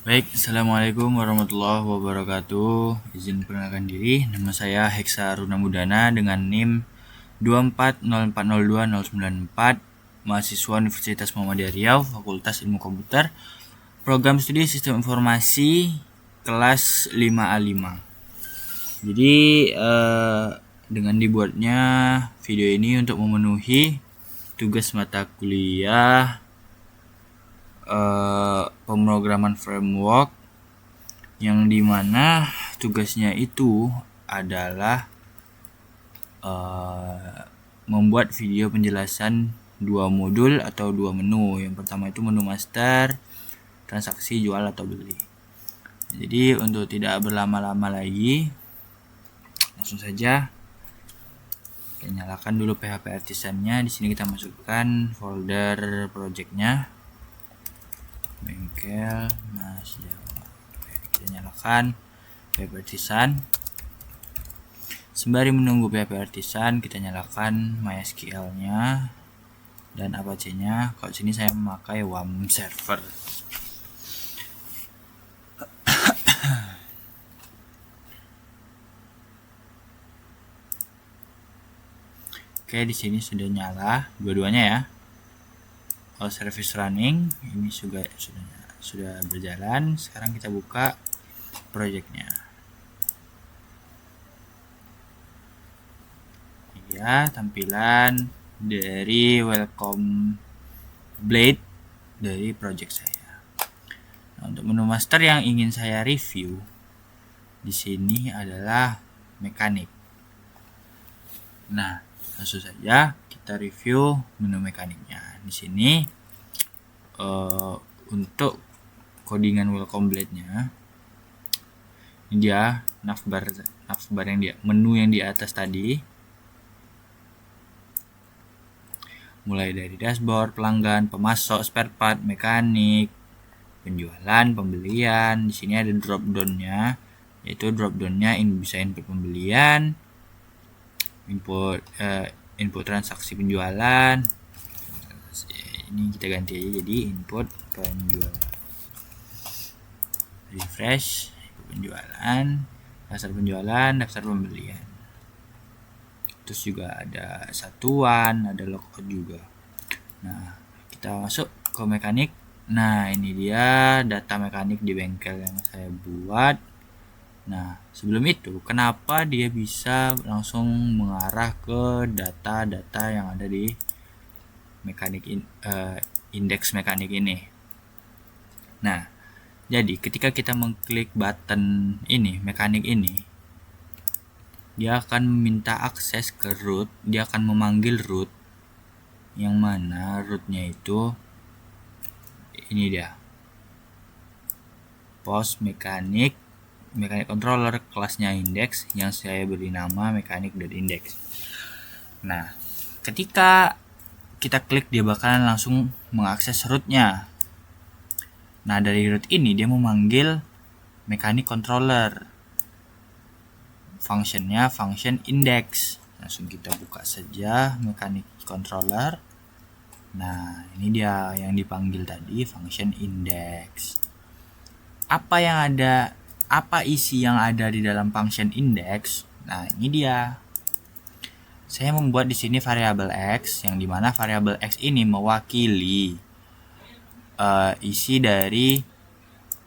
Baik, Assalamualaikum warahmatullahi wabarakatuh. Izin perkenalkan diri, nama saya Heksa Runa Mudana dengan NIM 240402094, mahasiswa Universitas Muhammadiyah Riau, Fakultas Ilmu Komputer, Program Studi Sistem Informasi, kelas 5A5. Jadi, dengan dibuatnya video ini untuk memenuhi tugas mata kuliah pemrograman framework yang dimana tugasnya itu adalah membuat video penjelasan dua modul atau dua menu. Yang pertama itu menu master, transaksi jual atau beli. Jadi untuk tidak berlama-lama lagi, langsung saja kita nyalakan dulu PHP Artisannya. Di sini kita masukkan folder projectnya, bengkel Mas Jawa. Kita nyalakan PHP Artisan. Sembari menunggu PHP Artisan, kita nyalakan MySQL-nya dan Apache-nya. Kalau sini saya memakai WAM server. Oke, di sini sudah nyala dua-duanya ya. All service running, ini sudah berjalan. Sekarang kita buka projectnya. Ya, tampilan dari welcome blade dari project saya. Nah, untuk menu master yang ingin saya review di sini adalah mekanik. Nah, langsung saja kita review menu mekaniknya. Di sini untuk codingan welcome blade-nya, ini dia navbar yang menu yang di atas tadi. Mulai dari dashboard, pelanggan, pemasok, spare part, mekanik, penjualan, pembelian. Di sini ada drop down-nya, yaitu drop down-nya bisa input pembelian, input transaksi penjualan. Ini kita ganti aja jadi input penjualan. Refresh, penjualan, daftar penjualan, daftar pembelian. Terus juga ada satuan, ada logout juga. Nah, kita masuk ke mekanik. Nah, ini dia data mekanik di bengkel yang saya buat. Nah, sebelum itu, kenapa dia bisa langsung mengarah ke data-data yang ada di mekanik indeks mekanik ini? Nah, jadi ketika kita mengklik button ini, mekanik ini, dia akan meminta akses ke root, dia akan memanggil root, yang mana rootnya itu ini dia, post mekanik controller, kelasnya index, yang saya beri nama mekanik.index. Nah, ketika kita klik, dia bakalan langsung mengakses rootnya. Nah, dari root ini dia memanggil mekanik controller, functionnya function index. Langsung kita buka saja mekanik controller. Nah, ini dia yang dipanggil tadi, function index. Apa isi yang ada di dalam function index? Nah, ini dia. Saya membuat di sini variabel x, yang dimana variabel x ini mewakili isi dari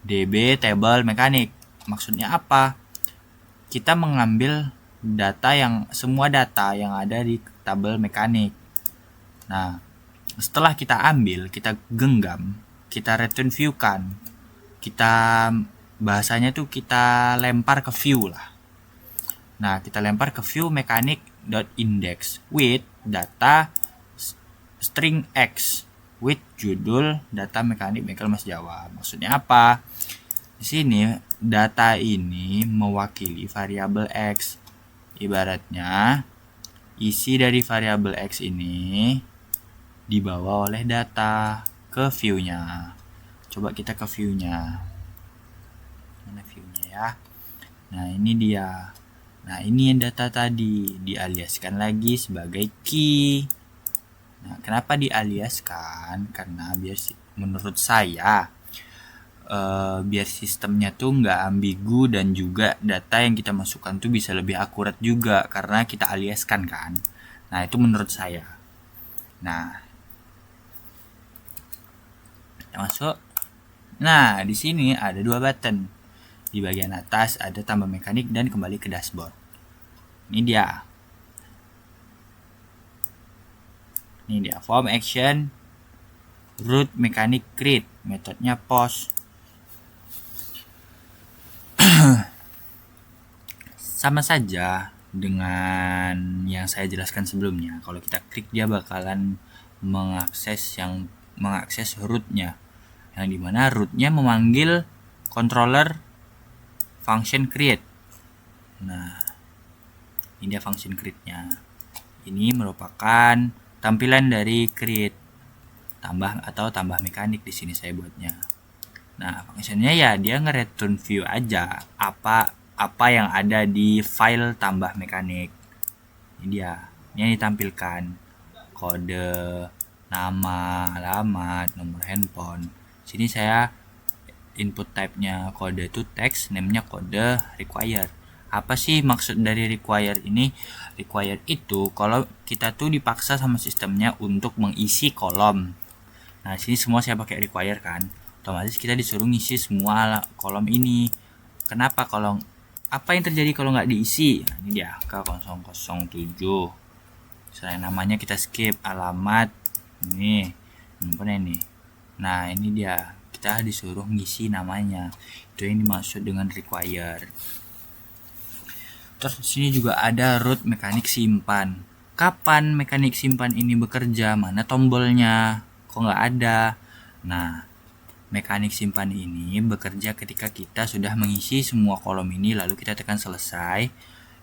DB table mekanik. Maksudnya apa? Kita mengambil semua data yang ada di tabel mekanik. Nah, setelah kita ambil, kita genggam, kita return view kan, bahasanya tuh kita lempar ke view lah. Nah, kita lempar ke view mekanik.index with data string x with judul data mekanik bengkel Mas Jawa. Maksudnya apa? Di sini data ini mewakili variabel x. Ibaratnya isi dari variabel x ini dibawa oleh data ke view-nya. Coba kita ke view-nya. Mana view-nya ya? Nah, ini dia. Nah, ini yang data tadi dialiaskan lagi sebagai key. Nah, kenapa dialiaskan? Karena biar menurut saya biar sistemnya tuh nggak ambigu dan juga data yang kita masukkan tuh bisa lebih akurat juga karena kita aliaskan kan. Nah itu menurut saya. Nah kita masuk. Nah di sini ada 2 button. Di bagian atas ada tambah mekanik dan kembali ke dashboard. Ini dia. Ini dia form action root mechanic create, metodenya post. Sama saja dengan yang saya jelaskan sebelumnya. Kalau kita klik dia bakalan mengakses rootnya, yang dimana rootnya memanggil controller function create. Nah ini dia function create-nya. Ini merupakan tampilan dari create tambah mekanik. Di sini saya buatnya. Nah functionnya ya dia nge-return view aja apa yang ada di file tambah mekanik. Ini dia, ini ditampilkan kode, nama, alamat, nomor handphone. Sini saya input type-nya kode itu text, name-nya kode, required. Apa sih maksud dari required ini? Required itu kalau kita tuh dipaksa sama sistemnya untuk mengisi kolom. Nah sini semua saya pakai required kan, otomatis kita disuruh ngisi semua kolom ini. Kenapa? Kalau apa yang terjadi kalau nggak diisi? Nah, ini dia K007. Selain namanya kita skip, alamat ini, ini. Nah ini dia, kita disuruh ngisi namanya. Itu yang dimaksud dengan required. Terus di sini juga ada root mekanik simpan. Kapan mekanik simpan ini bekerja? Mana tombolnya? Kok nggak ada? Nah, mekanik simpan ini bekerja ketika kita sudah mengisi semua kolom ini lalu kita tekan selesai.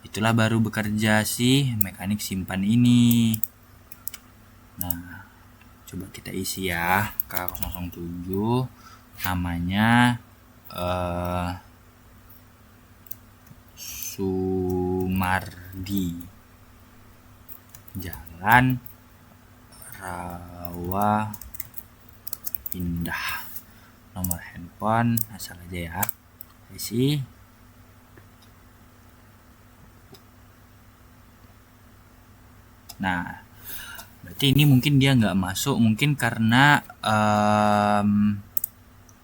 Itulah baru bekerja si mekanik simpan ini. Nah, coba kita isi ya. K007 namanya Sumardi, Jalan Rawa Indah, nomor handphone asal aja ya, isi. Nah berarti ini mungkin dia nggak masuk, mungkin karena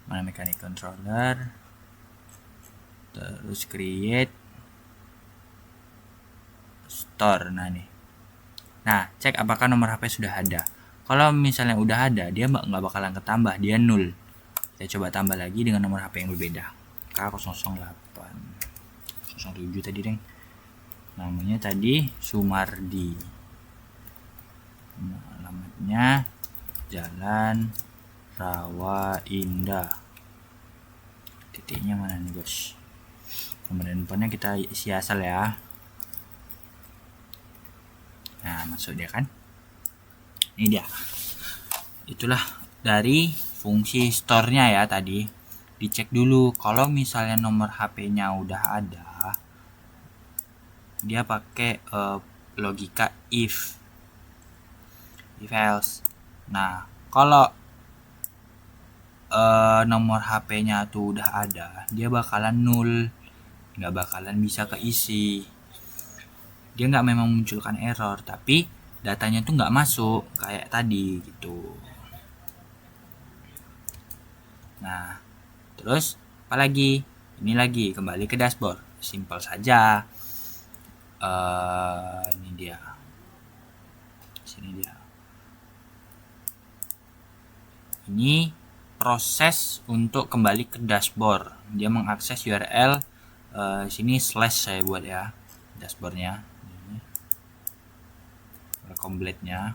mana mechanic controller, terus create store. Nah cek apakah nomor HP sudah ada. Kalau misalnya udah ada, dia nggak bakalan ketambah, dia 0. Kita coba tambah lagi dengan nomor HP yang berbeda. K008 07 tadi deng, namanya tadi Sumardi, alamatnya Jalan Rawa Indah, titiknya mana nih guys. Nomor handphonenya kita isi asal ya. Nah masuk dia kan, ini dia. Itulah dari fungsi store-nya ya tadi. Dicek dulu kalau misalnya nomor HP-nya udah ada, dia pakai logika if else. Nah kalau nomor HP-nya tuh udah ada, dia bakalan 0, nggak bakalan bisa keisi. Dia nggak memang munculkan error, tapi datanya tuh nggak masuk kayak tadi gitu. Nah terus apalagi, ini lagi kembali ke dashboard, simpel saja. Ini dia, sini dia. Ini proses untuk kembali ke dashboard. Dia mengakses URL sini slash saya buat ya dashboardnya, complete-nya.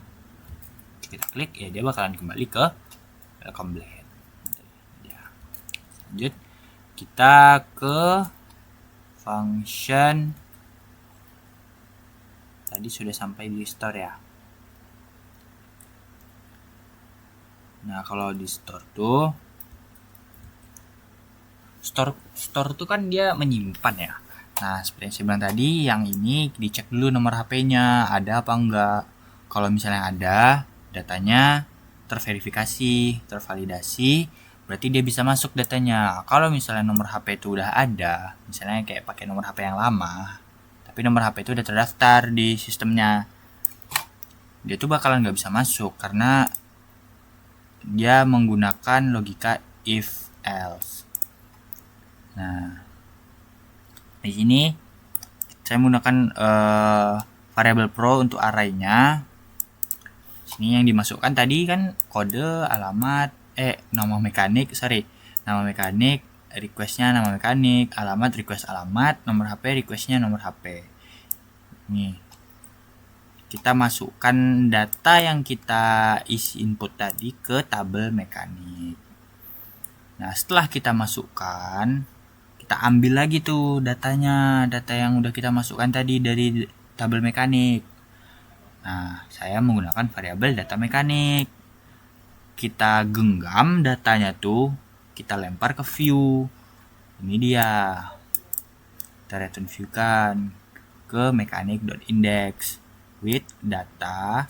Kita klik ya, dia bakalan kembali ke complete. Lanjut kita ke function. Tadi sudah sampai di store ya. Nah kalau di store tuh, store tuh kan dia menyimpan ya. Nah seperti yang saya bilang tadi, yang ini dicek dulu nomor HP-nya ada apa enggak. Kalau misalnya ada, datanya terverifikasi, tervalidasi, berarti dia bisa masuk datanya. Kalau misalnya nomor HP itu udah ada, misalnya kayak pakai nomor HP yang lama, tapi nomor HP itu udah terdaftar di sistemnya, dia tuh bakalan nggak bisa masuk karena dia menggunakan logika if else. Nah, di sini saya menggunakan variabel pro untuk array-nya. Sini yang dimasukkan tadi kan kode, alamat, nama mekanik, requestnya nama mekanik, alamat request alamat, nomor HP requestnya nomor HP. Nih, kita masukkan data yang kita isi input tadi ke tabel mekanik. Nah, setelah kita masukkan, kita ambil lagi tuh datanya, data yang udah kita masukkan tadi dari tabel mekanik. Nah, saya menggunakan variabel data mekanik. Kita genggam datanya tuh, kita lempar ke view. Ini dia. Kita return view kan ke mechanic.index with data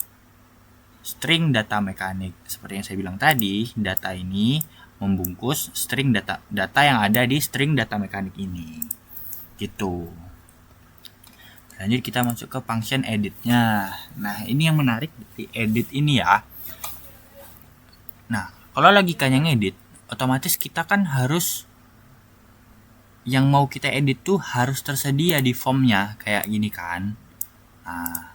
string data mekanik. Seperti yang saya bilang tadi, data ini membungkus string data yang ada di string data mekanik ini. Gitu. Lanjut kita masuk ke function editnya. Nah, ini yang menarik di edit ini ya. Nah, kalau logikanya ngedit, otomatis kita kan harus yang mau kita edit tuh harus tersedia di formnya kayak gini kan. Nah,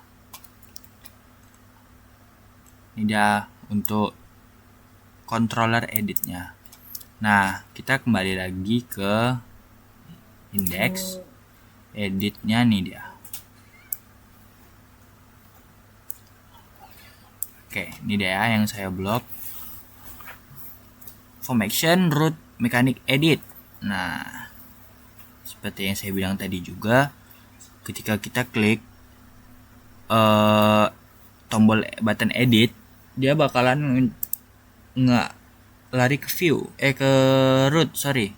ini dia untuk controller editnya. Nah, kita kembali lagi ke index editnya nih dia. Oke, ini dia yang saya blok. Form action root mechanic edit. Nah, seperti yang saya bilang tadi juga, ketika kita klik tombol button edit, dia bakalan nggak lari ke view, ke root, sorry.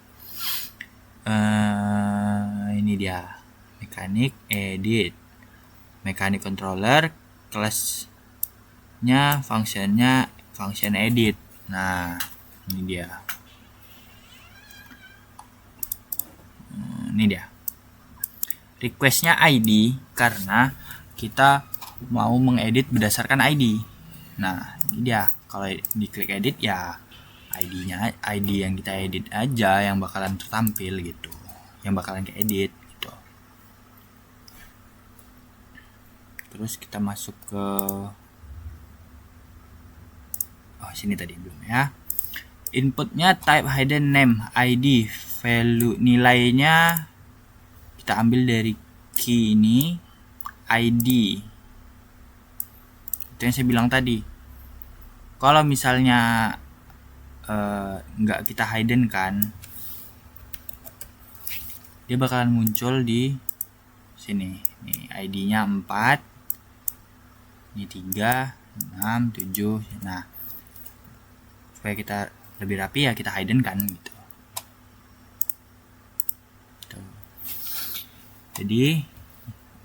Ini dia mechanic edit, mechanic controller, kelasnya, functionnya function edit. Nah, ini dia. Ini dia. Requestnya ID karena kita mau mengedit berdasarkan ID. Nah, ini dia. Kalau diklik edit ya ID-nya, ID yang kita edit aja yang bakalan tertampil gitu. Yang bakalan keedit gitu. Terus kita masuk ke sini tadi belum ya. Inputnya type hidden name ID, value nilainya kita ambil dari key ini ID. Itu yang saya bilang tadi. Kalau misalnya nggak kita hidden kan, dia bakalan muncul di sini. Nih ID-nya 4, ini 3, 6, 7. Nah, supaya kita lebih rapi ya kita hidden kan gitu. Jadi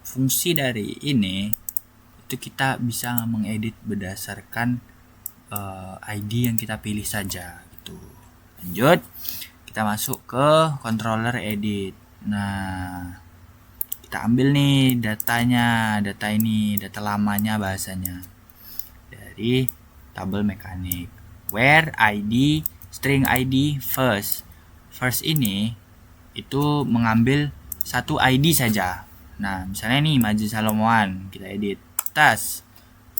fungsi dari ini itu kita bisa mengedit berdasarkan ID yang kita pilih saja gitu. Lanjut kita masuk ke controller edit. Nah, kita ambil nih datanya, data lamanya bahasanya dari tabel mekanik. Where ID string ID first ini itu mengambil satu ID saja. Nah, misalnya nih Majid Salomoan, kita edit tas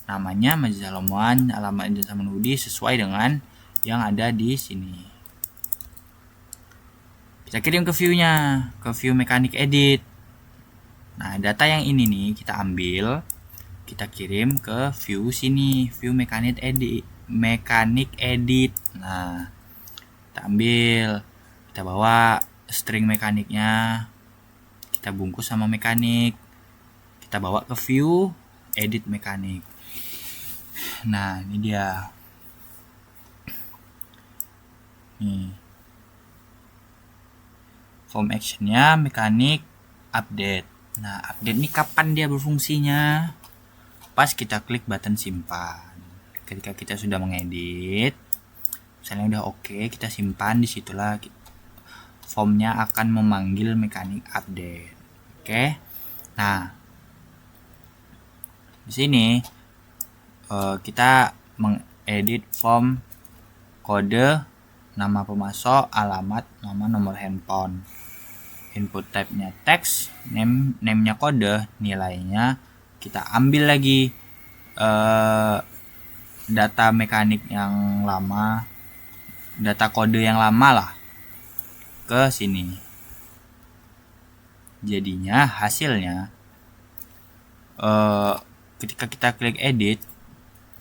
namanya Majid Salomoan, alamat Ijazah Mengemudi sesuai dengan yang ada di sini. Kita kirim ke view-nya, ke view mechanic edit. Nah, data yang ini nih kita ambil, kita kirim ke view sini, view mechanic edit. Nah, kita ambil, kita bawa string mekaniknya, kita bungkus sama mekanik, kita bawa ke view edit mekanik. Nah, ini dia. Nih, form actionnya mekanik update. Nah, update ini kapan dia berfungsinya? Pas kita klik button simpan. Ketika kita sudah mengedit, Misalnya udah oke, kita simpan. Disitulah formnya akan memanggil mekanik update. Oke. Nah, di sini kita mengedit form kode, nama pemasok, alamat, nama, nomor handphone. Input type-nya teks, name-nya kode, nilainya kita ambil lagi data mekanik yang lama, data kode yang lama lah, ke sini. Jadinya hasilnya ketika kita klik edit,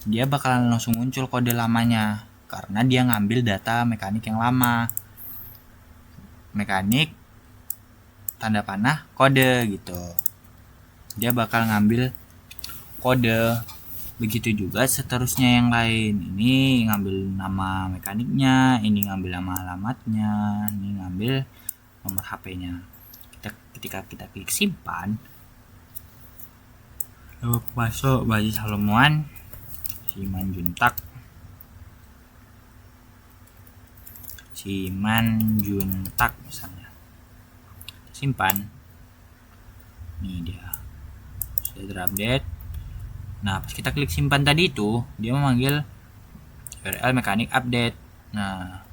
dia bakalan langsung muncul kode lamanya karena dia ngambil data mekanik yang lama. Mekanik tanda panah kode gitu. Dia bakal ngambil kode. Begitu juga seterusnya yang lain. Ini ngambil nama mekaniknya, ini ngambil nama alamatnya, ini ngambil nomor HP-nya. Ketika kita klik simpan, lalu masuk Bayi Salomuan, Simanjuntak misalnya, simpan. Ini dia sudah terupdate. Nah, pas kita klik simpan tadi itu, dia memanggil URL mekanik update. Nah,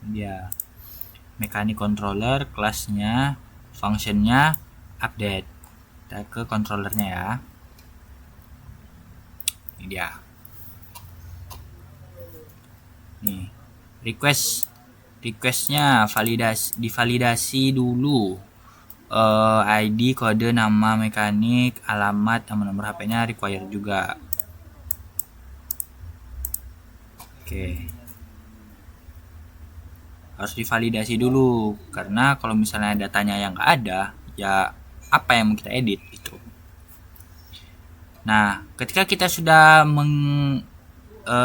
dia mekanik controller, kelasnya, functionnya update. Kita ke controllernya ya. Ini dia. Nih, requestnya divalidasi dulu. ID, kode, nama mekanik, alamat, sama nomor HP-nya required juga. Oke. Harus divalidasi dulu karena kalau misalnya datanya yang nggak ada, ya apa yang mau kita edit itu. Nah, ketika kita sudah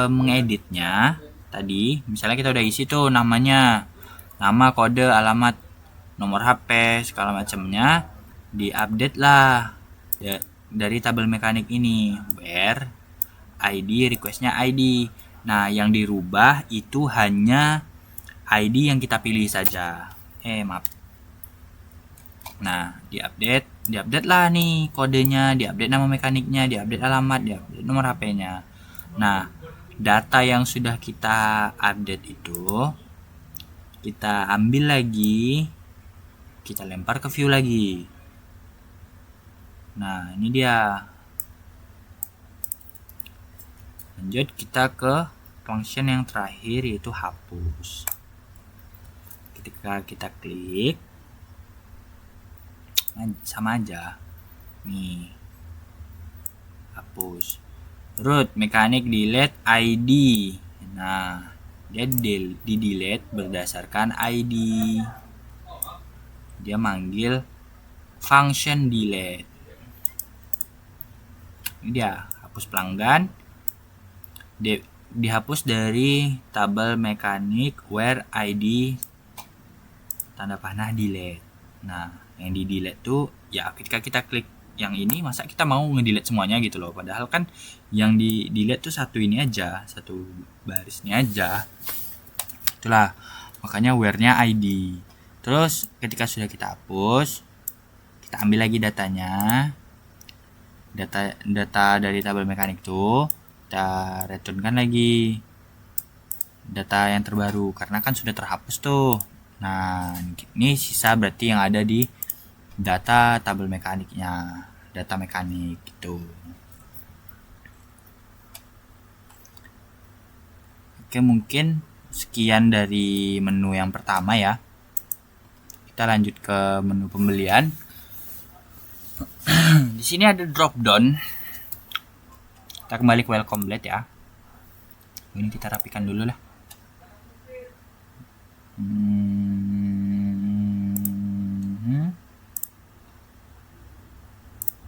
mengeditnya tadi, misalnya kita udah isi tuh namanya, nama, kode, alamat, nomor HP, segala macamnya, diupdate lah ya, dari tabel mekanik ini, where ID, requestnya ID. Nah, yang dirubah itu hanya ID yang kita pilih saja. Maaf. Nah, diupdate lah nih kodenya, diupdate nama mekaniknya, diupdate alamat, diupdate nomor HP-nya. Nah, data yang sudah kita update itu kita ambil lagi, kita lempar ke view lagi. Nah, ini dia. Lanjut kita ke function yang terakhir, yaitu hapus. Ketika kita klik, sama aja. Nih, hapus. Root mekanik delete ID. Nah, dia di delete berdasarkan ID. Dia manggil function delete. Ini dia, hapus pelanggan. Dihapus dari tabel mekanik where ID tanda panah delete. Nah, yang di delete tuh ya ketika kita klik yang ini, masa kita mau ngedelete semuanya gitu loh, padahal kan yang di delete tuh satu ini aja, satu baris ini aja. Itulah makanya where-nya ID. Terus ketika sudah kita hapus, kita ambil lagi datanya, data dari tabel mekanik tuh kita returnkan lagi data yang terbaru karena kan sudah terhapus tuh. Nah, ini sisa berarti yang ada di data tabel mekaniknya, data mekanik gitu. Oke, mungkin sekian dari menu yang pertama ya. Kita lanjut ke menu pembelian. Di sini ada drop down. Kita kembali ke welcome blade ya. Ini kita rapikan dulu lah.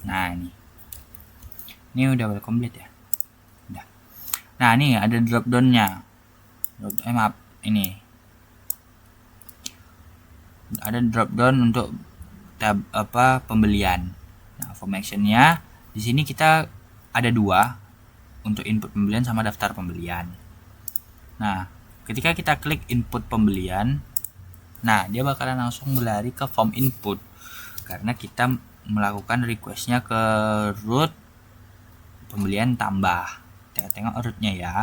Nah, ini udah welcome blade ya. Udah. Nah, ini ada drop down-nya. Maaf, ini ada drop down untuk tab pembelian. Nah, form action-nya di sini kita ada dua untuk input pembelian sama daftar pembelian. Nah, ketika kita klik input pembelian, nah dia bakalan langsung berlari ke form input karena kita melakukan requestnya ke root pembelian tambah. Kita tengok rootnya ya.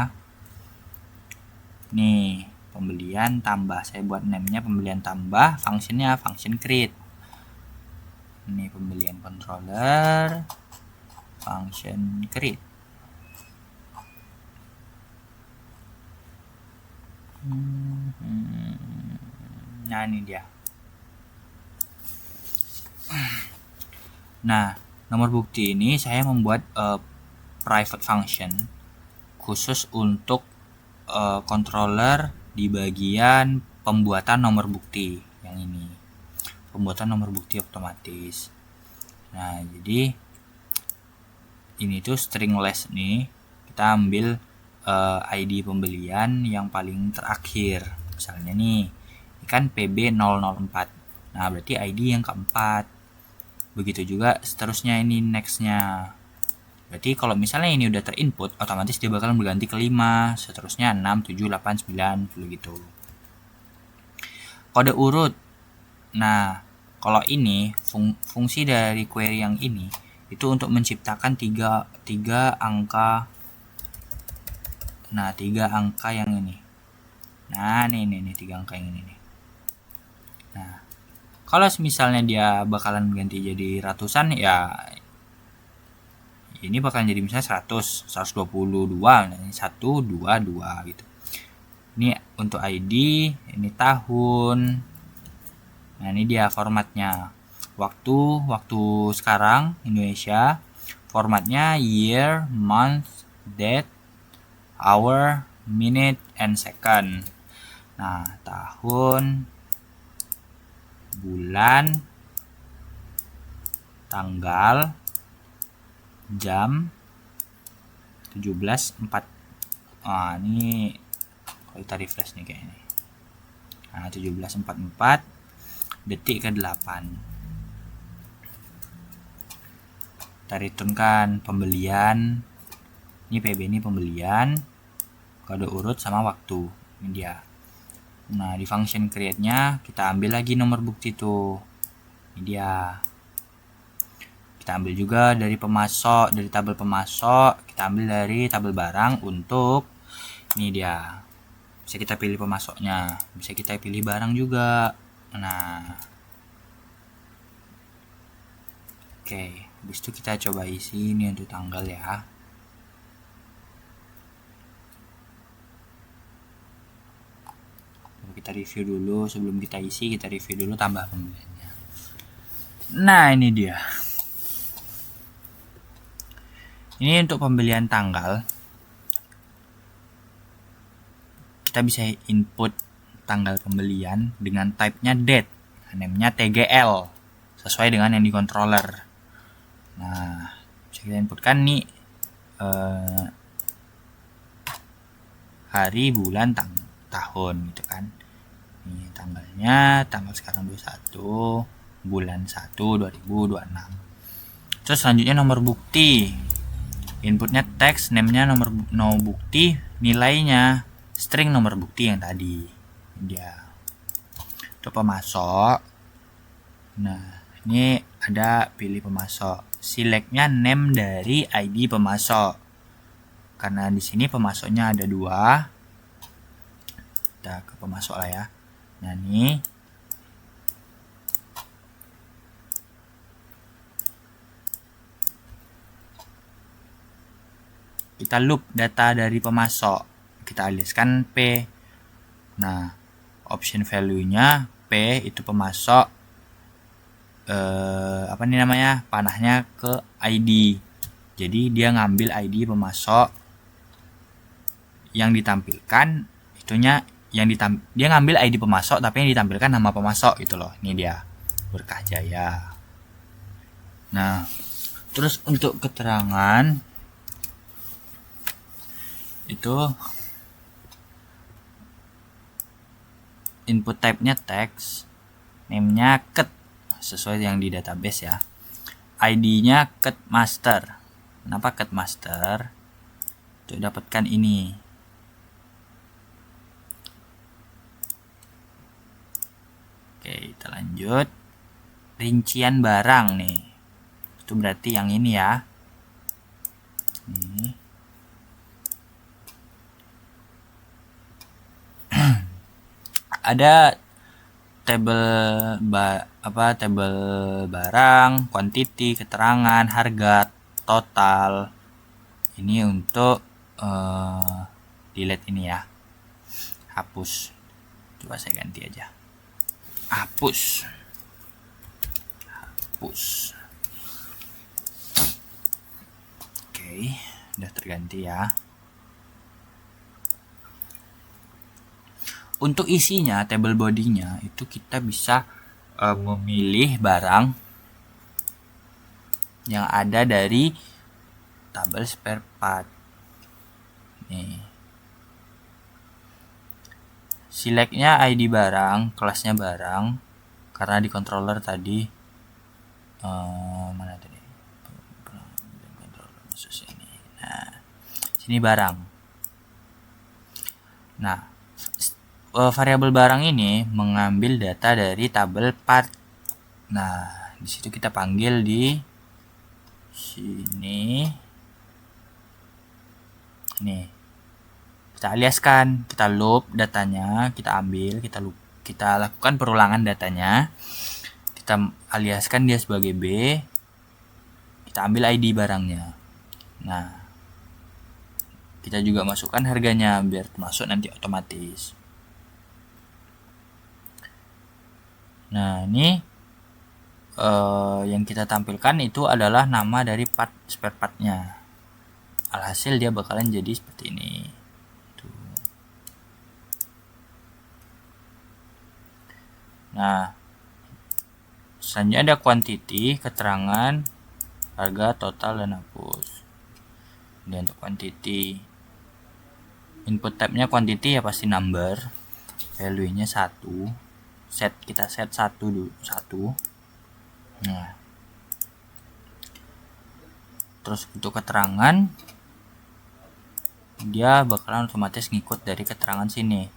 Nih pembelian tambah, saya buat namanya pembelian tambah, functionnya function create. Ini pembelian controller function create. Nah ini dia. Nah nomor bukti ini saya membuat private function khusus untuk controller di bagian pembuatan nomor bukti yang ini, pembuatan nomor bukti otomatis. Nah jadi ini tuh stringless nih, kita ambil ID pembelian yang paling terakhir, misalnya nih ini kan PB004, nah berarti ID yang keempat, begitu juga seterusnya ini nextnya. Berarti kalau misalnya ini udah terinput, otomatis dia bakal berganti ke 5, seterusnya 6, 7, 8, 9, begitu. Kode urut. Nah, kalau ini fungsi dari query yang ini itu untuk menciptakan tiga angka. Nah, 3 angka yang ini. Nah, ini 3 angka yang ini nih. Nah, kalau misalnya dia bakalan ganti jadi ratusan, ya ini bakal jadi misalnya 100, 122, ini 122 gitu. Ini untuk ID, ini tahun. Nah, ini dia formatnya. Waktu sekarang Indonesia, formatnya year, month, date, hour, minute, and second. Nah, tahun, bulan, tanggal, jam 17.4. Ini kalau kita refresh nih kayak ini. Nah, 17.44, detik ke 8. Kita returnkan pembelian. Ini PB ini pembelian, kode urut sama waktu. Ini dia. Nah, di function create-nya kita ambil lagi nomor bukti tuh. Ini dia. Kita ambil juga dari pemasok, dari tabel pemasok, kita ambil dari tabel barang untuk ini dia. Bisa kita pilih pemasoknya, bisa kita pilih barang juga. Nah, oke, habis itu kita coba isi ini untuk tanggal ya. Kita review dulu, sebelum kita isi kita review dulu tambah pembeliannya. Nah, ini dia. Ini untuk pembelian tanggal, kita bisa input tanggal pembelian dengan type-nya date, name-nya TGL, sesuai dengan yang di controller. Nah, bisa kita inputkan nih hari, bulan, tahun gitu kan. Ini tanggalnya, tanggal sekarang 21, bulan 1, 2026. Terus selanjutnya nomor bukti. Inputnya teks, name-nya nomor bukti, nilainya string nomor bukti yang tadi. Dia untuk pemasok. Nah, ini ada pilih pemasok. Select-nya name dari ID pemasok. Karena di sini pemasoknya ada 2. Kita ke pemasok lah ya. Nah, ini kita loop data dari pemasok, kita aliaskan P. Nah, option value-nya P itu pemasok, apa nih namanya, panahnya ke ID. Jadi dia ngambil ID pemasok yang ditampilkan itunya, dia ngambil ID pemasok tapi yang ditampilkan nama pemasok itu loh. Ini dia, Berkah Jaya. Nah, terus untuk keterangan itu input type-nya teks, name-nya ket sesuai yang di database ya. ID-nya ket master. Kenapa ket master? Untuk dapatkan ini. Oke, kita lanjut. Rincian barang nih. Itu berarti yang ini ya. Ini. Ada tabel tabel barang, quantity, keterangan, harga, total. Ini untuk delete ini ya. Hapus. Coba saya ganti aja. Hapus. Oke, udah terganti ya. Untuk isinya, table body-nya itu kita bisa memilih barang yang ada dari tabel spare part. Nih. Select-nya ID barang, kelasnya barang, karena di controller tadi mana tadi? Nah, sini barang. Nah, variabel barang ini mengambil data dari tabel part. Nah, di situ kita panggil di sini. Nih. Kita aliaskan, kita loop datanya, kita ambil, kita lakukan perulangan datanya. Kita aliaskan dia sebagai B. Kita ambil ID barangnya. Nah, kita juga masukkan harganya biar masuk nanti otomatis. Nah, ini yang kita tampilkan itu adalah nama dari part spare partnya. Alhasil dia bakalan jadi seperti ini. Tuh. Nah, selanjutnya ada quantity, keterangan, harga, total, dan hapus. Ini untuk quantity. Input tabnya quantity ya pasti number. Value-nya 1. Kita set 1 dulu, 1. Nah. Terus untuk keterangan dia bakalan otomatis ngikut dari keterangan sini.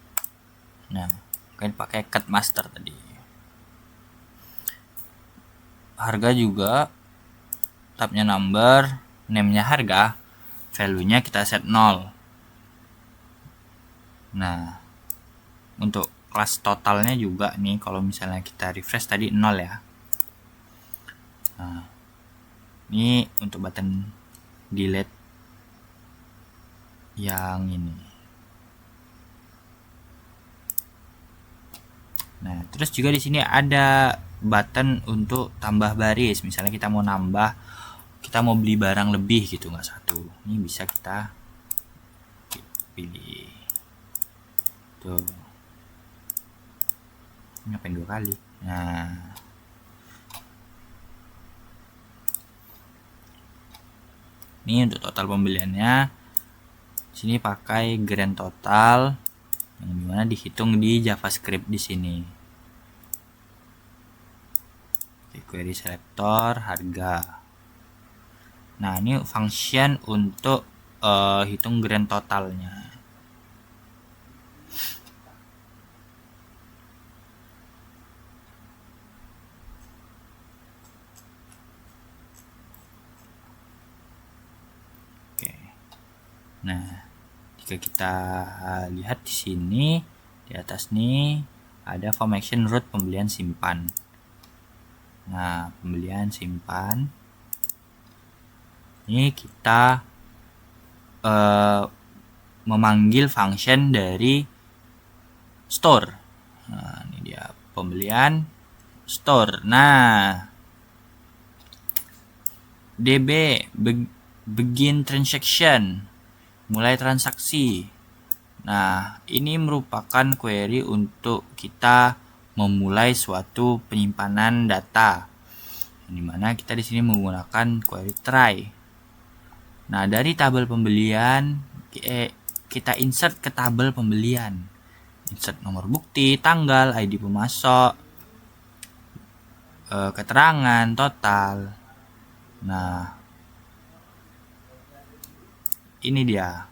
Nah, mungkin pakai cut master tadi. Harga juga tabnya number, name-nya harga, value-nya kita set 0. Nah, untuk kelas totalnya juga nih, kalau misalnya kita refresh tadi 0 ya. Nah, ini untuk button delete yang ini. Nah, terus juga di sini ada button untuk tambah baris. Misalnya kita mau mau beli barang lebih gitu, nggak satu. Ini bisa kita pilih. Tuh. Ngapain 2 kali? Nah. Ini untuk total pembeliannya. Sini pakai grand total yang dimana dihitung di JavaScript di sini. Oke, query selector harga. Nah, ini function untuk hitung grand totalnya. Oke. Nah, jika kita lihat di sini di atas nih ada form action root pembelian simpan. Nah, pembelian simpan ini kita memanggil function dari store. Nah, ini dia pembelian store. Nah, DB begin transaction, mulai transaksi. Nah, ini merupakan query untuk kita memulai suatu penyimpanan data, dimana kita di sini menggunakan query try. Nah, dari tabel pembelian kita insert ke tabel pembelian, insert nomor bukti, tanggal, ID pemasok, keterangan, total. Nah, ini dia.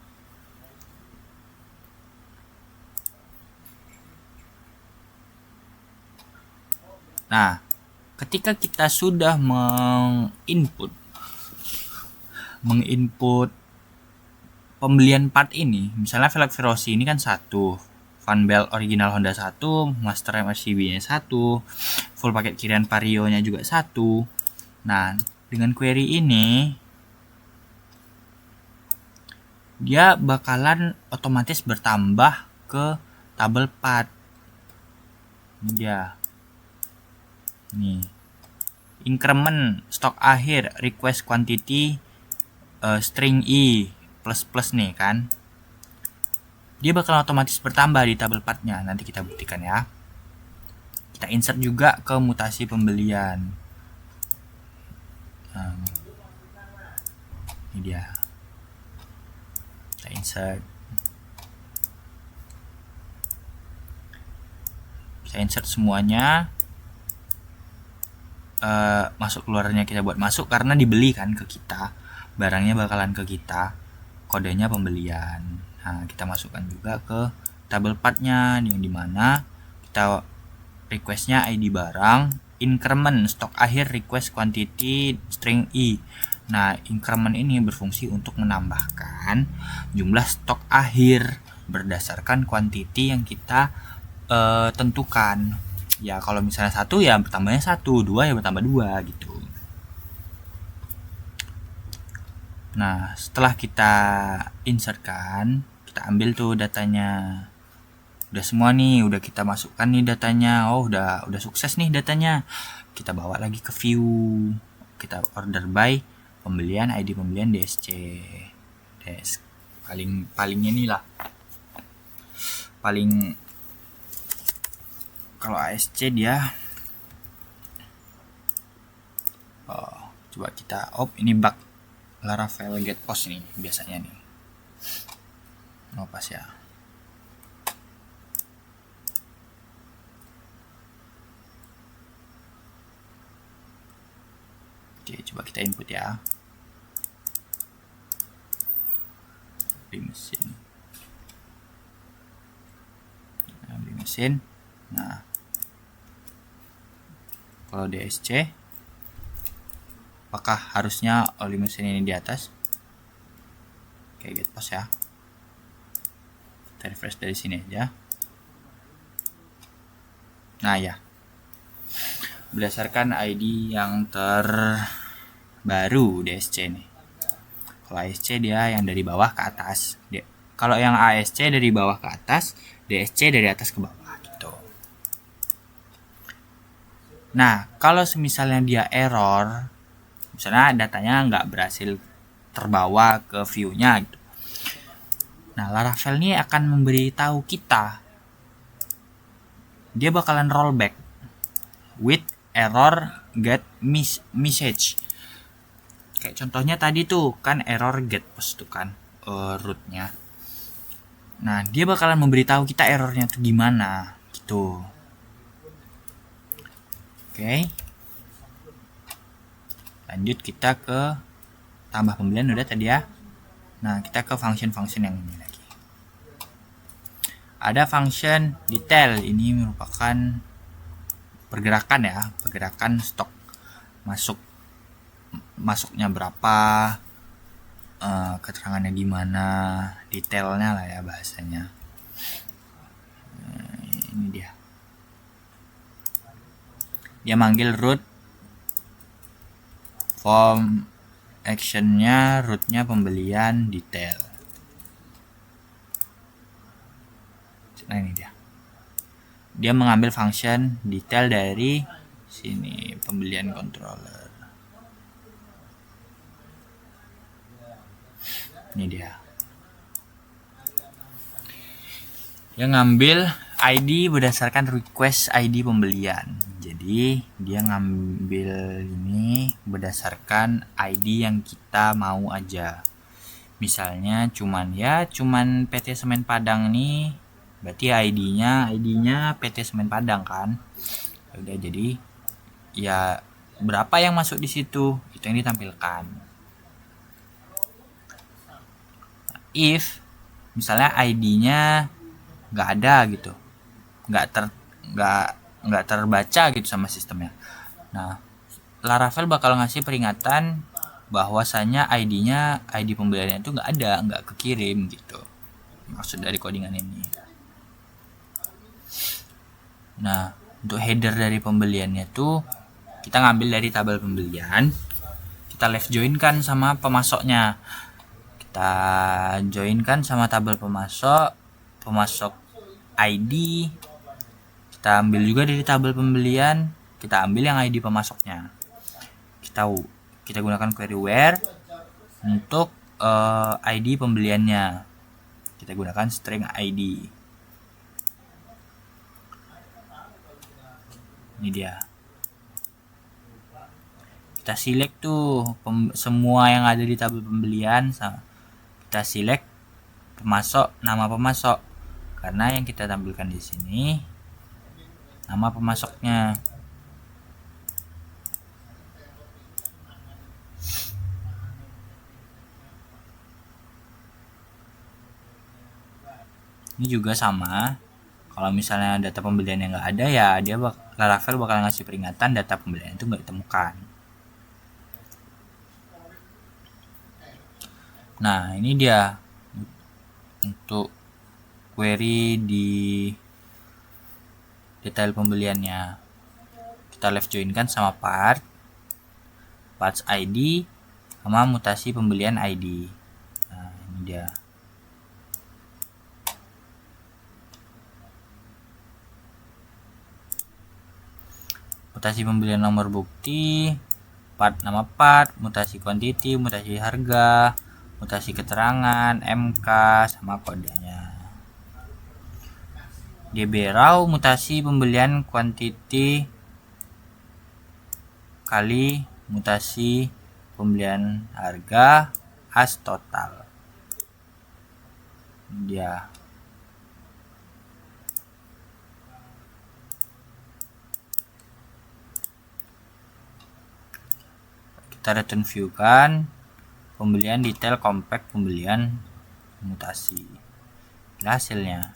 Nah, ketika kita sudah menginput pembelian part ini, misalnya velg Veloci ini kan 1, fan belt original Honda 1, master MRCB-nya 1, full paket kirian Vario-nya juga 1. Nah, dengan query ini dia bakalan otomatis bertambah ke tabel part. Ini dia. Nih. Increment stok akhir request quantity string I plus nih kan. Dia bakal otomatis bertambah di tabel partnya. Nanti kita buktikan ya. Kita insert juga ke mutasi pembelian. Nah, ini dia. Kita insert. Kita insert semuanya. Masuk keluarnya kita buat masuk karena dibeli kan ke kita, barangnya bakalan ke kita, kodenya pembelian. Nah, kita masukkan juga ke tabel partnya yang dimana kita requestnya ID barang, increment stok akhir request quantity string I. Nah, increment ini berfungsi untuk menambahkan jumlah stok akhir berdasarkan quantity yang kita tentukan. Ya kalau misalnya 1 ya bertambahnya 1, 2 ya bertambah 2 gitu. Nah, setelah kita insertkan, kita ambil tuh datanya. Udah semua nih, udah kita masukkan nih datanya. Oh, udah sukses nih datanya. Kita bawa lagi ke view. Kita order by pembelian ID pembelian DSC. Paling inilah. Paling kalau ASC dia coba kita ini bug Laravel get post ini biasanya nih. Pas ya. Oke, coba kita input ya. Di mesin. Nah, kalau DSC apakah harusnya oli mesin ini di atas? Oke, get post ya. Kita refresh dari sini aja. Nah ya, berdasarkan ID yang terbaru DSC nih. Kalau ASC dia yang dari bawah ke atas. Kalau yang ASC dari bawah ke atas, DSC dari atas ke bawah gitu. Nah, kalau misalnya dia error, misalnya datanya nggak berhasil terbawa ke view-nya gitu. Nah, Laravel ini akan memberitahu kita, dia bakalan rollback with error get message. Kayak contohnya tadi tuh kan error get post tuh kan rootnya. Nah, dia bakalan memberitahu kita errornya tuh gimana gitu. Oke. Lanjut kita ke tambah pembelian udah tadi ya. Nah, kita ke function yang ini lagi. Ada function detail, ini merupakan pergerakan ya, pergerakan stok masuknya berapa, keterangannya gimana, detailnya lah ya bahasanya. Ini dia manggil root form actionnya, rootnya pembelian detail. Nah, ini dia mengambil function detail dari sini pembelian controller. Ini dia ngambil ID berdasarkan request ID pembelian. Jadi dia ngambil ini berdasarkan ID yang kita mau aja. Misalnya cuman PT Semen Padang nih, berarti ID-nya PT Semen Padang kan. Udah, jadi ya berapa yang masuk di situ itu yang ditampilkan. If misalnya ID-nya nggak ada gitu, nggak nggak terbaca gitu sama sistemnya. Nah, Laravel bakal ngasih peringatan bahwasanya ID pembeliannya itu nggak kekirim gitu. Maksud dari codingan ini. Nah, untuk header dari pembeliannya tuh kita ngambil dari tabel pembelian, kita left join-kan sama pemasoknya. Kita join-kan sama tabel pemasok ID. Kita ambil juga dari tabel pembelian, kita ambil yang ID pemasoknya. Kita gunakan query where untuk ID pembeliannya. Kita gunakan string ID. Ini dia. Kita select tuh semua yang ada di tabel pembelian. Kita select pemasok, nama pemasok. Karena yang kita tampilkan di sini nama pemasoknya. Ini juga sama. Kalau misalnya data pembelian yang nggak ada, ya Laravel bakal ngasih peringatan data pembelian itu nggak ditemukan. Nah, ini dia untuk query di detail pembeliannya. Kita left join kan sama parts ID sama mutasi pembelian ID. Nah, ini dia. Mutasi pembelian nomor bukti, nama part, mutasi quantity, mutasi harga, mutasi keterangan, MK, sama kodenya. DB raw mutasi pembelian quantity kali mutasi pembelian harga as total. Dia kita return view kan pembelian detail compact pembelian mutasi. Hasilnya.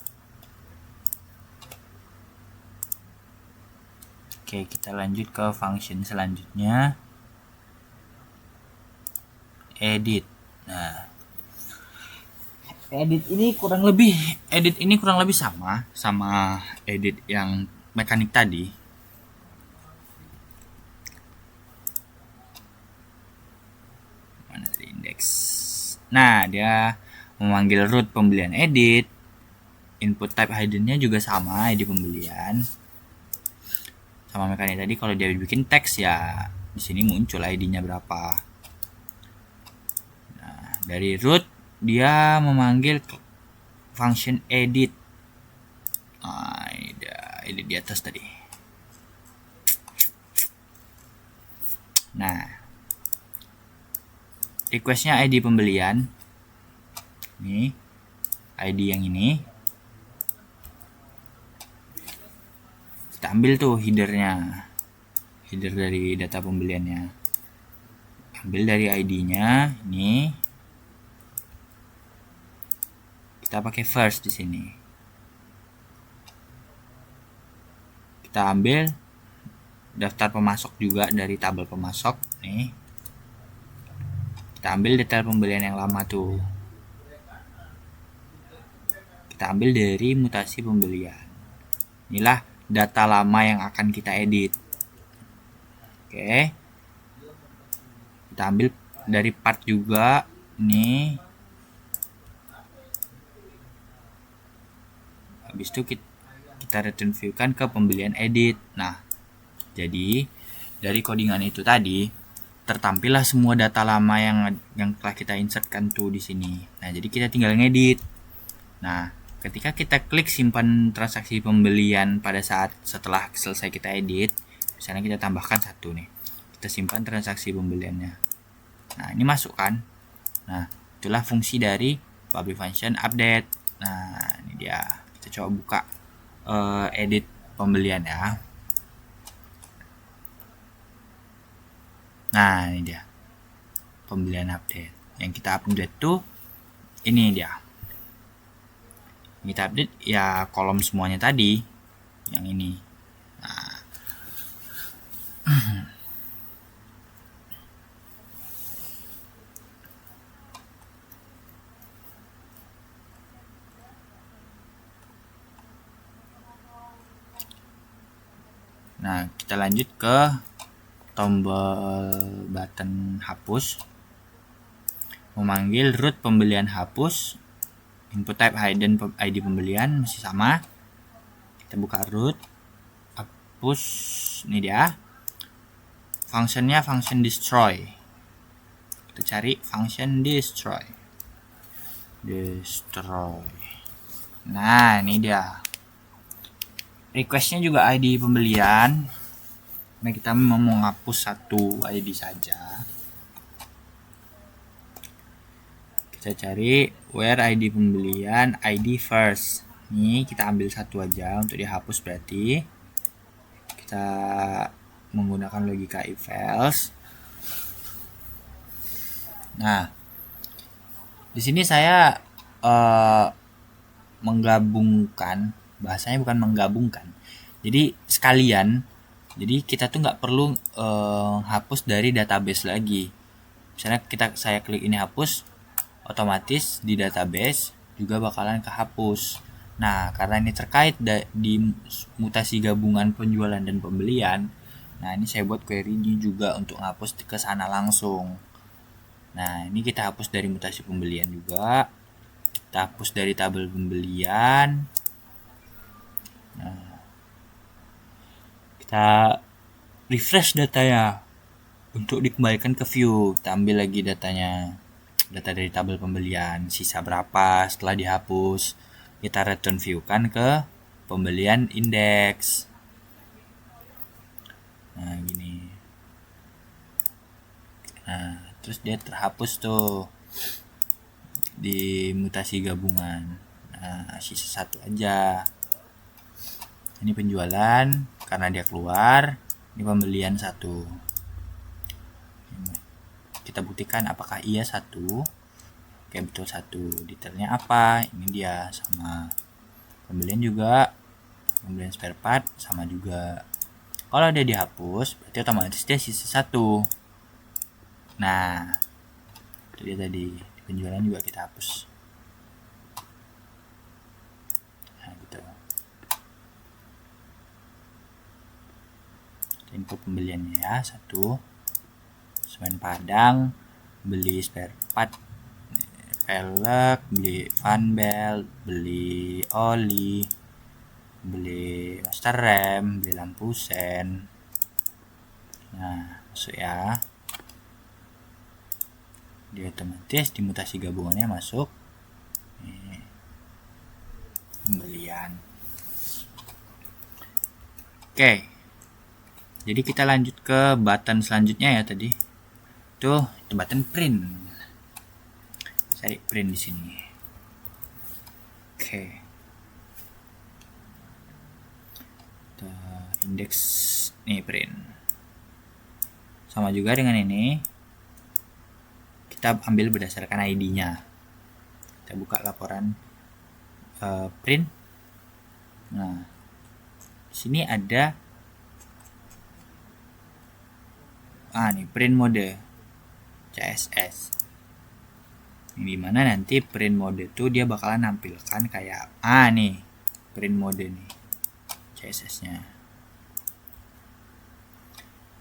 Oke, kita lanjut ke function selanjutnya. Edit. Nah, edit ini kurang lebih sama edit yang mekanik tadi. Mana tadi index? Nah, dia memanggil root pembelian edit. Input type hidden-nya juga sama, ID pembelian. Sama mekanik tadi, kalau dia bikin teks ya di sini muncul ID-nya berapa. Nah, dari root dia memanggil function edit. Nah, ini dia edit di atas tadi. Nah, requestnya ID pembelian. Ini ID yang ini. Kita ambil tuh header dari data pembeliannya. Ambil dari ID-nya ini. Kita pakai first di sini. Kita ambil daftar pemasok juga dari tabel pemasok nih. Kita ambil detail pembelian yang lama tuh. Kita ambil dari mutasi pembelian. Inilah data lama yang akan kita edit. Oke. Kita ambil dari part juga ini. Habis itu kita return view kan ke pembelian edit. Nah, jadi dari codingan itu tadi tertampillah semua data lama yang telah kita insertkan tuh di sini. Nah, jadi kita tinggal ngedit. Nah, ketika kita klik simpan transaksi pembelian pada saat setelah selesai kita edit, misalnya kita tambahkan satu nih, kita simpan transaksi pembeliannya. Nah, ini masuk kan. Nah, itulah fungsi dari public function update. Nah, ini dia. Kita coba buka edit pembelian ya. Nah, ini dia pembelian update. Yang kita update tuh ini dia. Kita update ya kolom semuanya tadi yang ini. Nah, kita lanjut ke tombol button hapus. Memanggil root pembelian hapus. Input type hidden ID pembelian masih sama. Kita buka root, hapus, ini dia. Functionnya function destroy. Kita cari function destroy. Nah, ini dia. Requestnya juga ID pembelian. Nah, kita mau menghapus satu ID saja. Kita cari where ID pembelian, ID first. Ini kita ambil satu aja untuk dihapus berarti. Kita menggunakan logika if else. Nah, di sini saya menggabungkan, bahasanya bukan menggabungkan. Jadi sekalian, jadi kita tuh nggak perlu hapus dari database lagi. Misalnya saya klik ini hapus, otomatis di database juga bakalan kehapus. Nah, karena ini terkait di mutasi gabungan penjualan dan pembelian, nah ini saya buat query ini juga untuk hapus ke sana langsung. Nah, ini kita hapus dari mutasi pembelian juga. Kita hapus dari tabel pembelian. Nah, kita refresh datanya untuk dikembalikan ke view. Kita ambil lagi datanya, data dari tabel pembelian, sisa berapa setelah dihapus. Kita return view kan ke pembelian index. Nah, gini. Nah, terus dia terhapus tuh di mutasi gabungan. Nah, sisa satu aja. Ini penjualan karena dia keluar. Ini pembelian satu. Kita buktikan apakah iya satu. Oke, betul satu. Detailnya apa? Ini dia sama. Pembelian juga. Pembelian spare part sama juga. Kalau dia dihapus, berarti otomatis dia sisa satu. Nah, itu dia tadi. Penjualan juga kita hapus. Nah, gitu. Info pembeliannya ya, satu. Semen Padang, beli spare part, pelek, beli fan belt, beli oli, beli master rem, beli lampu sen. Nah, masuk ya. Dia otomatis di mutasi gabungannya masuk. Pembelian. Oke. Jadi kita lanjut ke button selanjutnya ya tadi. Tuh, itu button print. Cari print di sini. Oke. Index nih print. Sama juga dengan ini. Kita ambil berdasarkan ID-nya. Kita buka laporan print. Nah, di sini ada nih print mode CSS. Ini dimana nanti print mode itu dia bakalan nampilkan kayak nih print mode nih CSS-nya.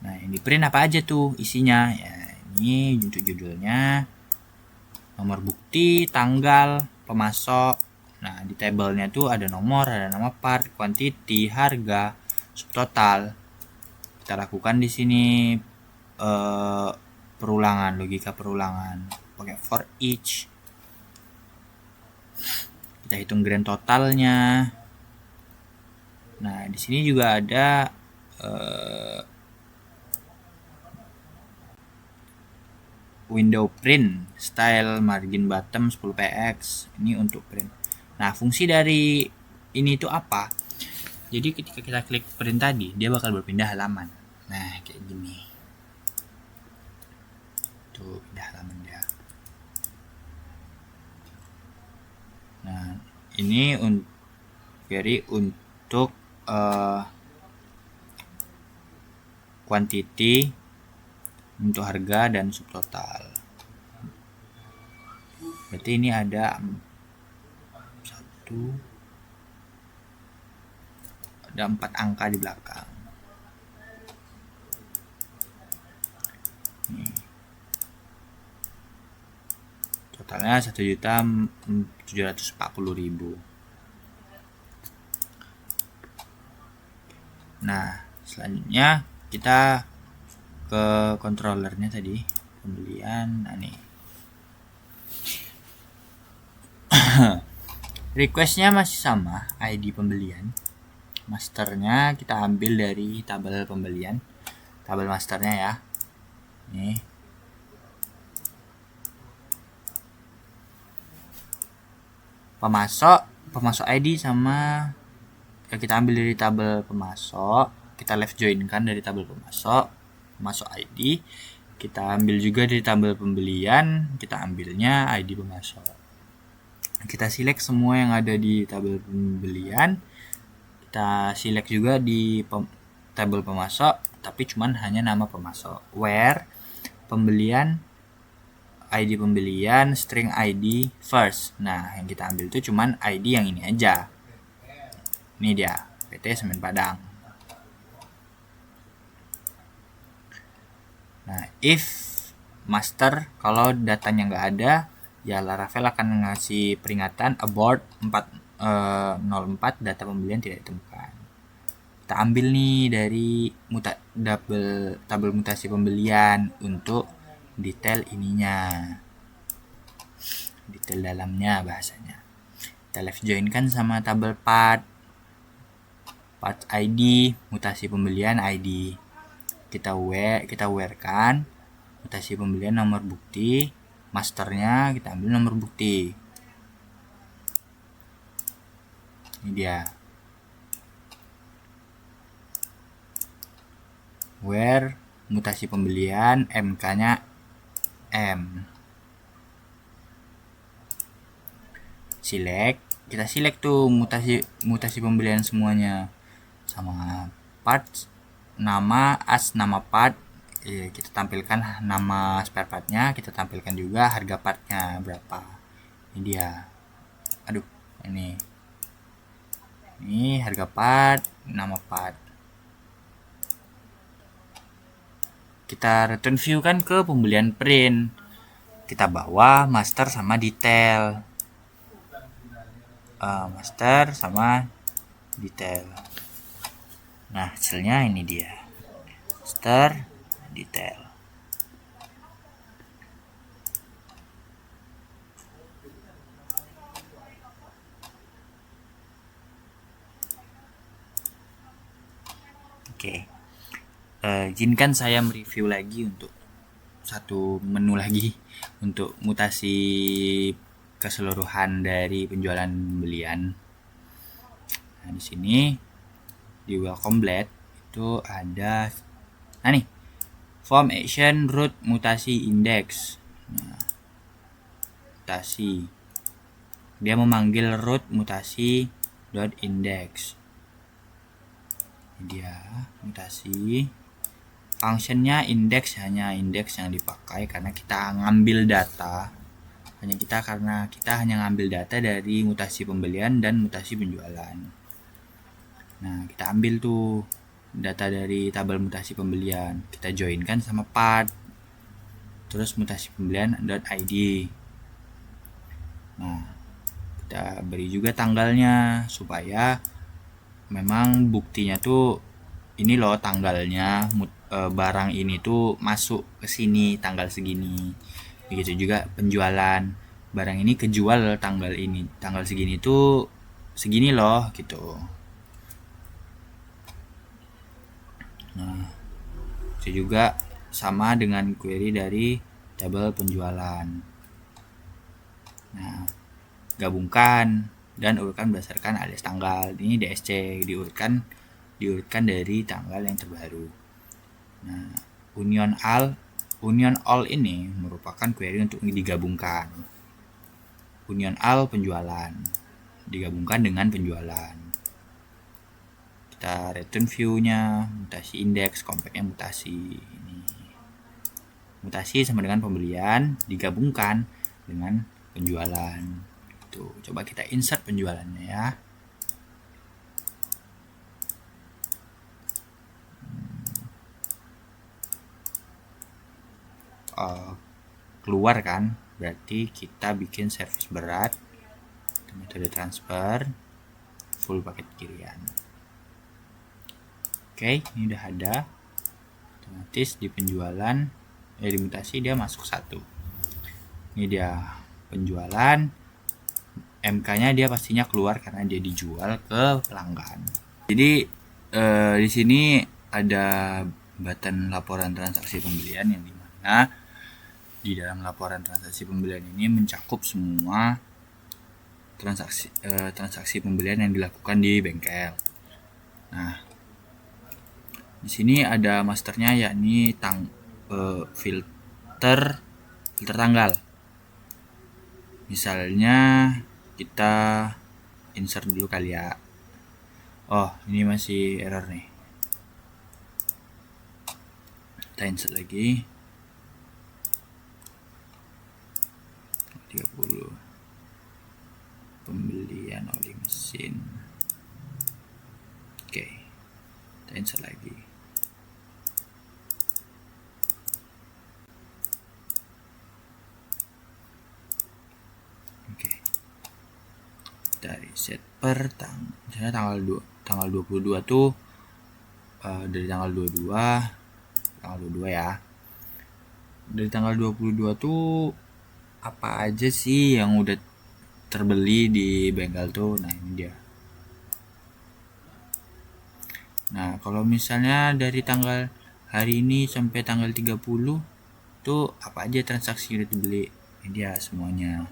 Nah, ini print apa aja tuh isinya ya. Ini untuk judulnya, nomor bukti, tanggal, pemasok. Nah, di tabelnya tuh ada nomor, ada nama part, quantity, harga, subtotal. Kita lakukan di sini perulangan, logika perulangan pakai for each. Kita hitung grand totalnya. Nah, di sini juga ada window print, style margin bottom 10px. Ini untuk print. Nah, fungsi dari ini itu apa? Jadi ketika kita klik print tadi, dia bakal berpindah halaman. Nah, kayak gini. Tuh, pindah halaman dia. Nah, ini query untuk quantity, untuk harga, dan subtotal. Berarti ini ada 4 angka di belakang. Nih. Totalnya 1.740.000. Nah, selanjutnya kita ke controllernya tadi, pembelian. Nah, nih. Requestnya masih sama, ID pembelian. Masternya kita ambil dari tabel pembelian, tabel masternya ya. Nih. Pemasok ID sama kita ambil dari tabel pemasok, kita left join-kan dari tabel pemasok ID. Kita ambil juga dari tabel pembelian, kita ambilnya ID pemasok. Kita select semua yang ada di tabel pembelian, kita select juga di tabel pemasok, tapi cuman hanya nama pemasok. Where pembelian, ID pembelian, string ID first. Nah, yang kita ambil itu cuman ID yang ini aja. Ini dia, PT Semen Padang. Nah, if master, kalau datanya nggak ada, ya Laravel akan ngasih peringatan abort 404, data pembelian tidak ditemukan. Kita ambil nih dari tabel mutasi pembelian untuk detail ininya, detail dalamnya bahasanya. Kita left join kan sama tabel part ID, mutasi pembelian ID. Kita where kan mutasi pembelian nomor bukti, masternya kita ambil nomor bukti. Ini dia. Where mutasi pembelian, MK-nya M. Kita select tuh mutasi pembelian semuanya. Sama parts, nama part, kita tampilkan nama spare partnya, kita tampilkan juga harga partnya berapa. Ini dia. Aduh, ini harga part, nama part. Kita return view kan ke pembelian print, kita bawa master sama detail. Master sama detail. Nah, hasilnya ini dia, master detail. Oke. Izinkan saya mereview lagi untuk satu menu lagi untuk mutasi keseluruhan dari penjualan pembelian. Nah, di sini di welcome blade itu ada nih form action root mutasi index. Nah, mutasi dia memanggil root mutasi dot index. Ini dia mutasi. Functionnya index, hanya index yang dipakai karena kita ngambil data. Karena kita hanya ngambil data dari mutasi pembelian dan mutasi penjualan. Nah, kita ambil tuh data dari tabel mutasi pembelian, kita joinkan sama part, terus mutasi pembelian .id. Nah, kita beri juga tanggalnya supaya memang buktinya tuh ini loh tanggalnya, barang ini tuh masuk ke sini tanggal segini. Begitu juga penjualan, barang ini kejual tanggal ini, tanggal segini tuh segini loh gitu. Nah, itu juga sama dengan query dari tabel penjualan. Nah, gabungkan dan urutkan berdasarkan alias tanggal. Ini DSC diurutkan dari tanggal yang terbaru. Nah, union all ini merupakan query untuk digabungkan. Union all penjualan digabungkan dengan penjualan. kita return view-nya, mutasi indeks, compactnya mutasi. Ini mutasi sama dengan pembelian digabungkan dengan penjualan. Tuh, coba kita insert penjualannya ya. Keluar kan, berarti kita bikin servis berat, metode transfer, full paket kirian. Oke, ini udah ada. Otomatis di penjualan, di mutasi dia masuk 1. Ini dia penjualan, MK-nya dia pastinya keluar karena dia dijual ke pelanggan. Jadi di sini ada button laporan transaksi pembelian yang dimana di dalam laporan transaksi pembelian ini mencakup semua transaksi pembelian yang dilakukan di bengkel. Nah, di sini ada masternya, yakni filter tanggal. Misalnya kita insert dulu kali ya. Oh, ini masih error nih. Kita insert lagi. 30 pembelian oli mesin. Oke, kita insert lagi. Oke, kita reset per misalnya tanggal 22 tuh dari tanggal 22 ya. Dari tanggal 22 tuh apa aja sih yang udah terbeli di bengkel tuh. Nah, ini dia. Nah, kalau misalnya dari tanggal hari ini sampai tanggal 30 tuh apa aja transaksi yang udah dibeli. Ini dia semuanya.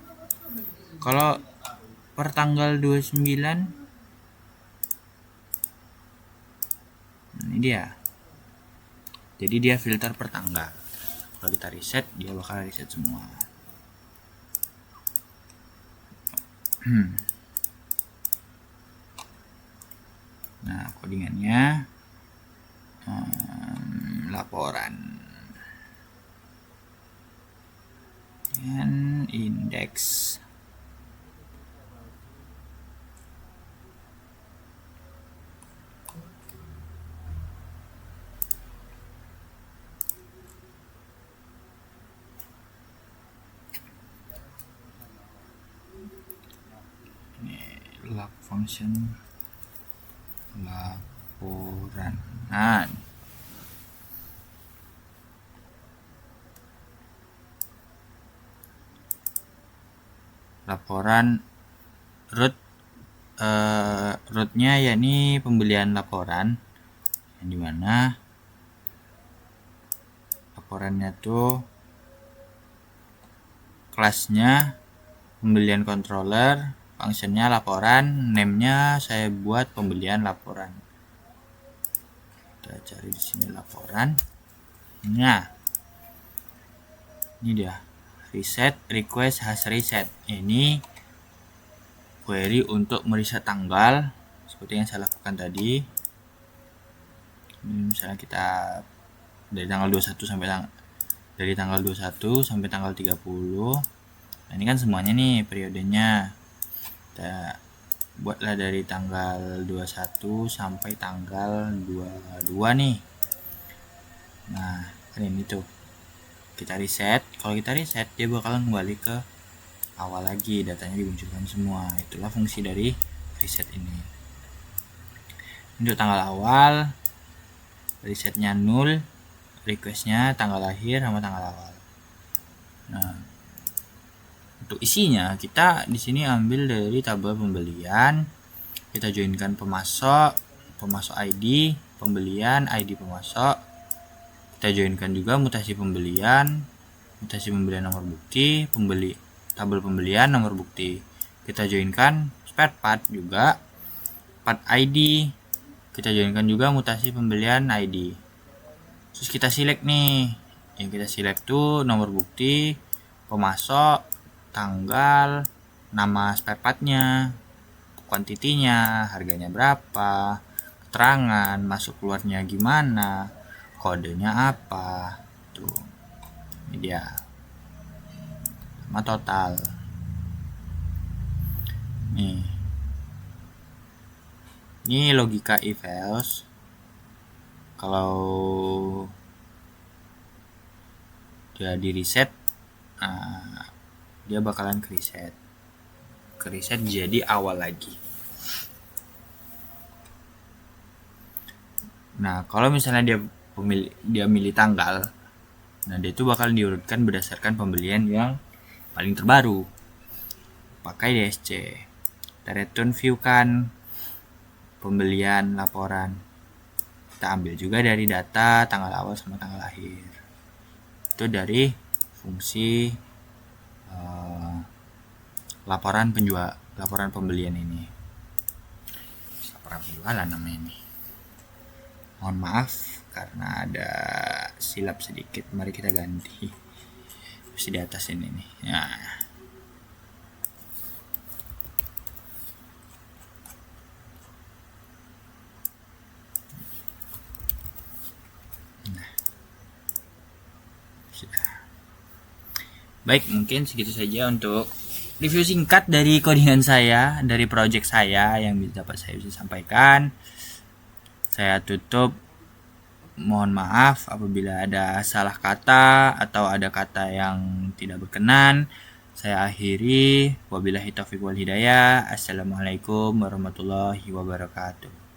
Kalau per tanggal 29, ini dia. Jadi dia filter per tanggal. Kalau kita reset, dia bakal reset semua. Nah, codingannya laporan dan indeks. Log function laporan. Nah, laporan rootnya yakni pembelian laporan, yang dimana laporannya tuh kelasnya pembelian controller, functionnya laporan, name-nya saya buat pembelian laporan. Kita cari di sini laporan. Nah, ini dia reset request has reset. Ini query untuk mereset tanggal seperti yang saya lakukan tadi. Ini misalnya kita dari tanggal 21 sampai tanggal 21 sampai tanggal 30. Nah, ini kan semuanya nih periodenya. Kita buatlah dari tanggal 21 sampai tanggal 22 nih. Nah, kan ini tuh. Kita reset. Kalau kita reset, dia bakalan kembali ke awal lagi, datanya dimunculkan semua. Itulah fungsi dari reset ini. Untuk tanggal awal, resetnya 0, requestnya tanggal lahir sama tanggal awal. Nah, untuk isinya kita di sini ambil dari tabel pembelian, kita joinkan pemasok ID, pembelian ID pemasok. Kita joinkan juga mutasi pembelian nomor bukti, tabel pembelian nomor bukti. Kita joinkan spare part juga, part ID. Kita joinkan juga mutasi pembelian ID. Terus kita select nih, yang kita select tuh nomor bukti, pemasok, tanggal, nama spare partnya, kuantitinya, harganya berapa, keterangan, masuk keluarnya gimana, kodenya apa. Tuh. Ini dia. Sama total. Nih. Ini logika if else. Kalau dia di reset, dia bakalan ke reset jadi awal lagi. Nah, kalau misalnya dia milih tanggal, nah dia itu bakal diurutkan berdasarkan pembelian yang paling terbaru. Pakai DSC. Kita return view kan pembelian laporan. Kita ambil juga dari data tanggal awal sama tanggal akhir. Itu dari fungsi laporan pembelian ini. Laporan penjualan namanya ini. Mohon maaf karena ada silap sedikit. Mari kita ganti. Masih di atas ini nih. Baik, mungkin segitu saja untuk review singkat dari codingan saya, dari project saya yang dapat saya bisa sampaikan. Saya tutup. Mohon maaf apabila ada salah kata atau ada kata yang tidak berkenan. Saya akhiri. Wabillahi taufiq wal hidayah. Assalamualaikum warahmatullahi wabarakatuh.